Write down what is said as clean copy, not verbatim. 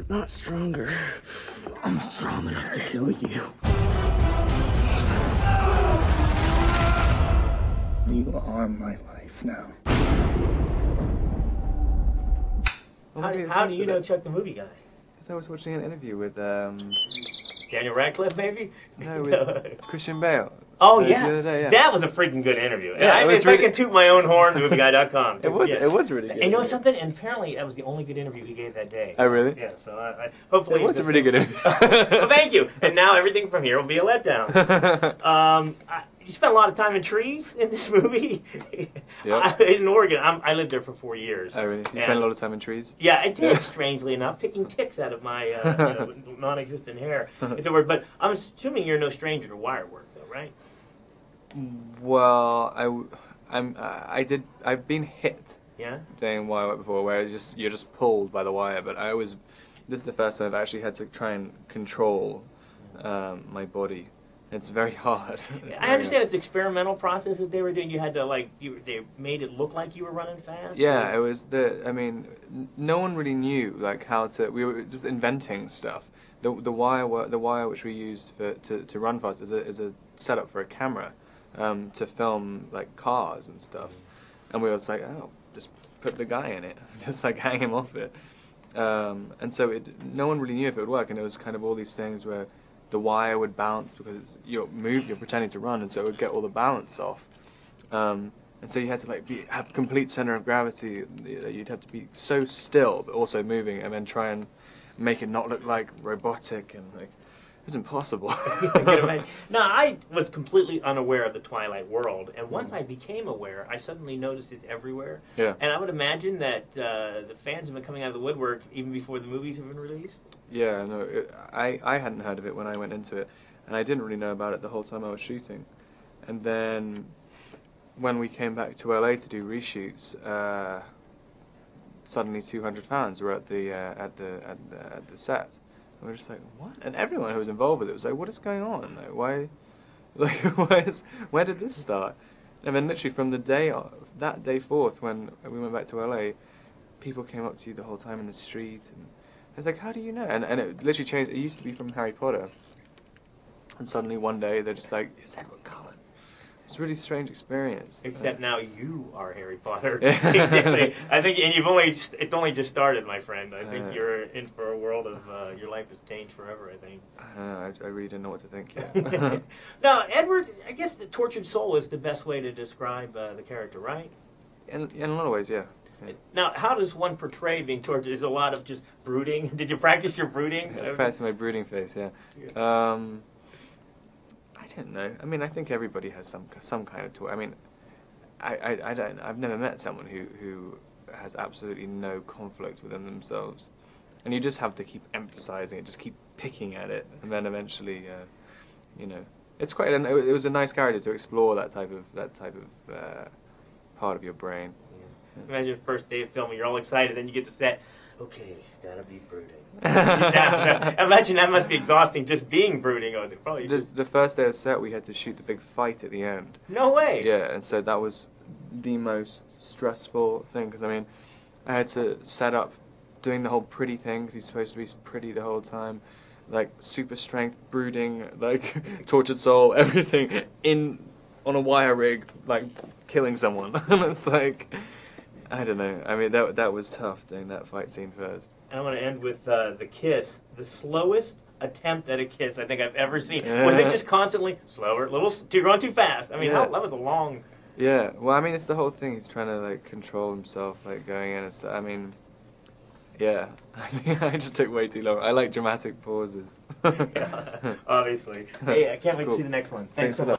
not stronger. I'm strong enough to kill you. You are my life now. How do you know Chuck the Movie Guy? Because I was watching an interview with Daniel Radcliffe, maybe? No, with Christian Bale. Oh yeah. The other day, yeah, that was a freaking good interview. Yeah, I can toot my own horn, movieguy.com. It was really good. And you know something? And apparently that was the only good interview he gave that day. Oh really? Yeah. So I hopefully it was a really good interview. Well, thank you. And now everything from here will be a letdown. You spent a lot of time in trees in this movie. Yep. In Oregon. I lived there for 4 years. Oh really? You spent a lot of time in trees? Yeah, I did, strangely enough, picking ticks out of my non-existent hair. It's a word, but I'm assuming you're no stranger to wire work, though, right? Well, I've been hit. Yeah. Doing wire work before, where you're just pulled by the wire. But this is the first time I've actually had to try and control my body. It's very hard. I understand it's experimental process that they were doing. You had to they made it look like you were running fast. Yeah, it was I mean, no one really knew how to. We were just inventing stuff. The wire which we used to run fast is a setup for a camera, to film like cars and stuff, and we were just like, oh, just put the guy in it, just like hang him off it, and so no one really knew if it would work, and it was kind of all these things where the wire would bounce because you're pretending to run, and so it would get all the balance off. And so you had to have complete center of gravity. You'd have to be so still, but also moving, and then try and make it not look like robotic, and it was impossible. No, I was completely unaware of the Twilight world, and once I became aware, I suddenly noticed it's everywhere. Yeah. And I would imagine that the fans have been coming out of the woodwork even before the movies have been released. Yeah, no, I hadn't heard of it when I went into it, and I didn't really know about it the whole time I was shooting. And then when we came back to LA to do reshoots, suddenly 200 fans were at the set. And we were just like, what? And everyone who was involved with it was like, what is going on? Where did this start? And then literally from that day forth, when we went back to LA, people came up to you the whole time in the street, and it's like, how do you know? And it literally changed. It used to be from Harry Potter, and suddenly one day they're just like, it's Edward Cullen. It's a really strange experience. Except now you are Harry Potter. I think, and it's only just started, my friend. I think you're in for a world of, your life has changed forever, I think. I really didn't know what to think yet. Now, Edward, I guess the tortured soul is the best way to describe the character, right? In a lot of ways, yeah. Now, how does one portray being tortured? Is a lot of just brooding? Did you practice your brooding? I practiced my brooding face, yeah. I don't know. I mean, I think everybody has some kind of torture. I mean, I've never met someone who has absolutely no conflict within themselves, and you just have to keep emphasizing it, just keep picking at it, and then eventually, it's quite. It was a nice character to explore that type of part of your brain. Imagine the first day of filming, you're all excited, then you get to set, okay, gotta be brooding. Imagine that must be exhausting, just being brooding. The first day of set, we had to shoot the big fight at the end. No way! Yeah, and so that was the most stressful thing, because I mean, I had to set up doing the whole pretty thing, because he's supposed to be pretty the whole time, like super strength, brooding, like tortured soul, everything, on a wire rig, like killing someone. And it's like, I don't know. I mean, that was tough doing that fight scene first. And I want to end with the kiss, the slowest attempt at a kiss I think I've ever seen. Was it just constantly slower, you're going too fast? I mean, that was a long. Yeah. Well, I mean, it's the whole thing. He's trying to control himself, going in. I mean, yeah. I think I just took way too long. I like dramatic pauses. Yeah, obviously. Hey, I can't wait to see the next one. Thanks so much.